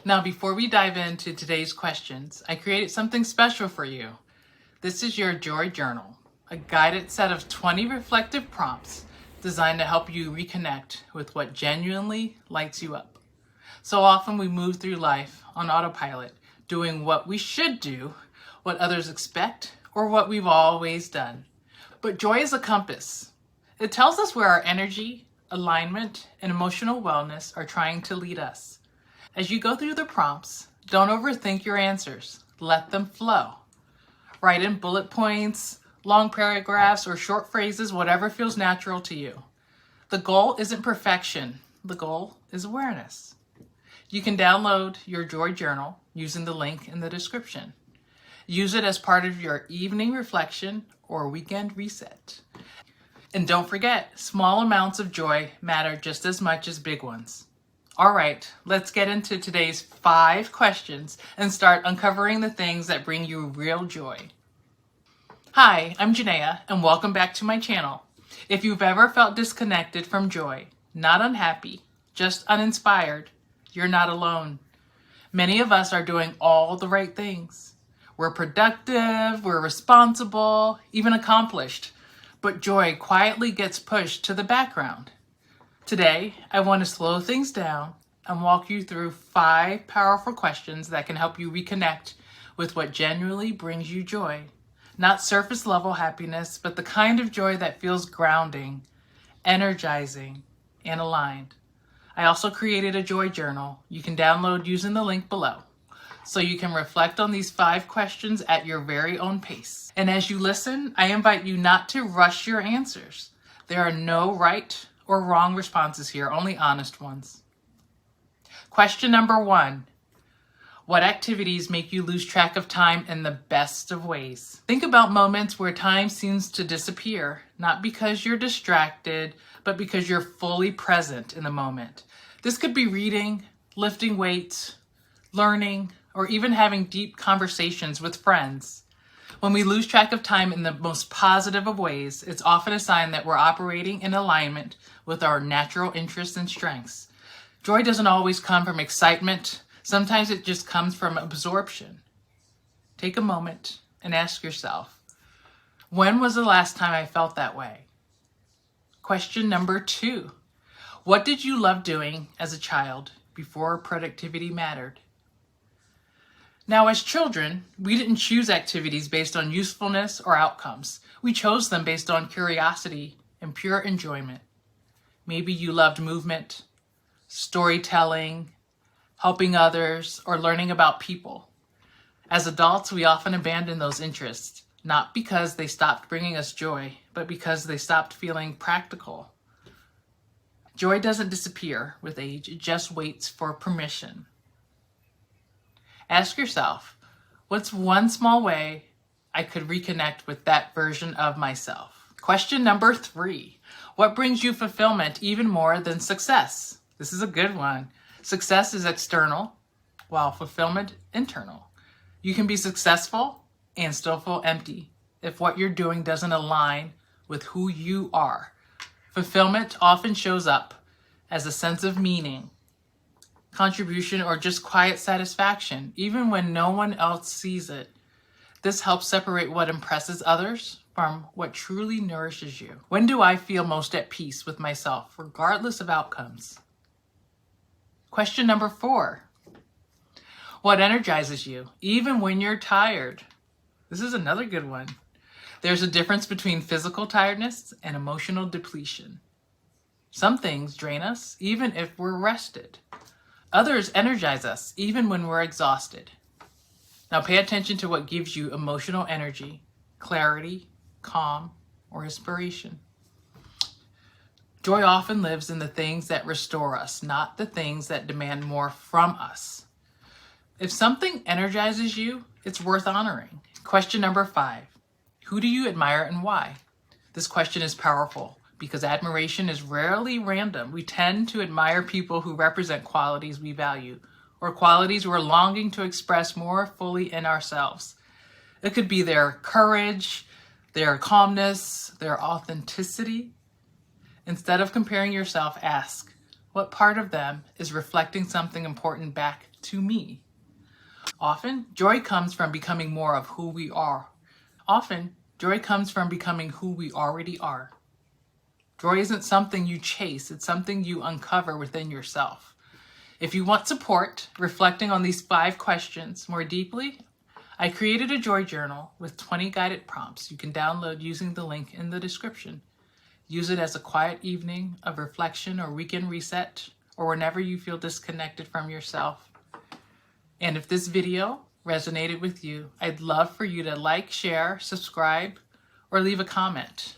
Now, before we dive into today's questions, I created something special for you. This is your Joy Journal, a guided set of 20 reflective prompts designed to help you reconnect with what genuinely lights you up. So often we move through life on autopilot, doing what we should do, what others expect, or what we've always done. But joy is a compass. It tells us where our energy, alignment, and emotional wellness are trying to lead us. As you go through the prompts, don't overthink your answers. Let them flow. Write in bullet points, long paragraphs, or short phrases, whatever feels natural to you. The goal isn't perfection. The goal is awareness. You can download your Joy Journal using the link in the description. Use it as part of your evening reflection or weekend reset. And don't forget, small amounts of joy matter just as much as big ones. All right, let's get into today's 5 questions and start uncovering the things that bring you real joy. Hi, I'm Janaya, and welcome back to my channel. If you've ever felt disconnected from joy, not unhappy, just uninspired, you're not alone. Many of us are doing all the right things. We're productive, we're responsible, even accomplished, but joy quietly gets pushed to the background. Today, I want to slow things down and walk you through 5 powerful questions that can help you reconnect with what genuinely brings you joy. Not surface level happiness, but the kind of joy that feels grounding, energizing, and aligned. I also created a joy journal you can download using the link below, so you can reflect on these 5 questions at your very own pace. And as you listen, I invite you not to rush your answers. There are no right or wrong responses here, only honest ones. Question number 1. What activities make you lose track of time in the best of ways? Think about moments where time seems to disappear, not because you're distracted, but because you're fully present in the moment. This could be reading, lifting weights, learning, or even having deep conversations with friends. When we lose track of time in the most positive of ways, it's often a sign that we're operating in alignment with our natural interests and strengths. Joy doesn't always come from excitement. Sometimes it just comes from absorption. Take a moment and ask yourself, when was the last time I felt that way? Question number 2. What did you love doing as a child before productivity mattered? Now, as children, we didn't choose activities based on usefulness or outcomes. We chose them based on curiosity and pure enjoyment. Maybe you loved movement, storytelling, helping others, or learning about people. As adults, we often abandon those interests, not because they stopped bringing us joy, but because they stopped feeling practical. Joy doesn't disappear with age, it just waits for permission. Ask yourself, what's one small way I could reconnect with that version of myself? Question number 3. What brings you fulfillment even more than success? This is a good one. Success is external, while fulfillment internal. You can be successful and still feel empty if what you're doing doesn't align with who you are. Fulfillment often shows up as a sense of meaning, contribution, or just quiet satisfaction, even when no one else sees it. This helps separate what impresses others from what truly nourishes you. When do I feel most at peace with myself, regardless of outcomes? Question number 4. What energizes you, even when you're tired? This is another good one. There's a difference between physical tiredness and emotional depletion. Some things drain us, even if we're rested. Others energize us, even when we're exhausted. Now pay attention to what gives you emotional energy, clarity, calm, or inspiration. Joy often lives in the things that restore us, not the things that demand more from us. If something energizes you, it's worth honoring. Question number 5. Who do you admire and why? This question is powerful because admiration is rarely random. We tend to admire people who represent qualities we value or qualities we're longing to express more fully in ourselves. It could be their courage, their calmness, their authenticity. Instead of comparing yourself, ask, what part of them is reflecting something important back to me. Often, joy comes from becoming more of who we are. Often, joy comes from becoming who we already are. Joy isn't something you chase, it's something you uncover within yourself. If you want support reflecting on these 5 questions more deeply, I created a joy journal with 20 guided prompts you can download using the link in the description. Use it as a quiet evening of reflection or weekend reset, or whenever you feel disconnected from yourself. And if this video resonated with you, I'd love for you to like, share, subscribe, or leave a comment.